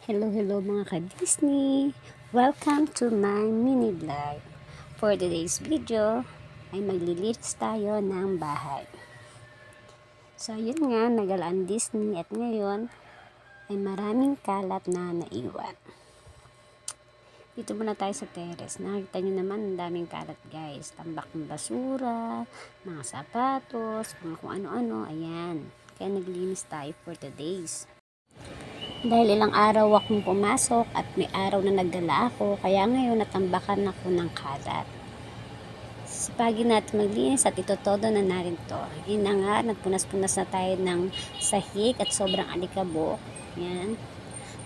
Hello mga ka-Disney! Welcome to my mini vlog. For today's video ay maglilinis tayo ng bahay. So yun nga, nagalaan Disney at ngayon ay maraming kalat na naiwan. Dito muna tayo sa terrace. Nakikita nyo naman ang daming kalat guys. Tambak ng basura, mga sapatos, mga kung ano-ano. Ayan. Kaya naglinis tayo for today's. Dahil ilang araw akong pumasok at may araw na nagdala ako, kaya ngayon natambakan ako ng kalat. Sipagin natin maglinis at itotodo na natin to. Yun na nga, nagpunas-punas na tayo ng sahig at sobrang alikabok. Yan.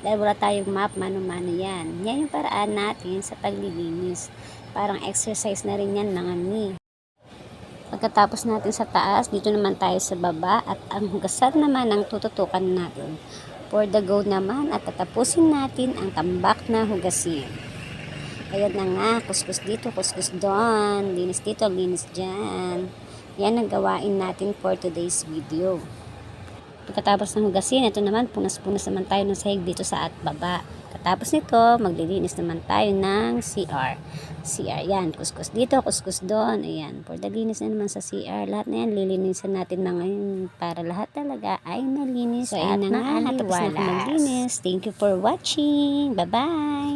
Dahil wala tayong map, mano-mano yan. Yan yung paraan natin sa paglilinis. Parang exercise na rin yan mga mi. Pagkatapos natin sa taas, dito naman tayo sa baba at ang hugasan naman ang tututukan natin. For the go naman at tatapusin natin ang tambak na hugasin. Ayan na nga, kuskus dito, kuskus doon, linis dito, linis dyan. Yan ang gawain natin for today's video. Pagkatapos ng hugasin, ito naman, punas-punas naman tayo ng sahig dito sa at baba. Katapos nito, maglilinis naman tayo ng CR. CR, yan, kuskus dito, kuskus doon. Ayan, for the linis na naman sa CR. Lahat na yan, lilinisan natin na ngayon para lahat talaga ay malinis. So, at na nga, tapos na maglinis. Thank you for watching. Bye-bye!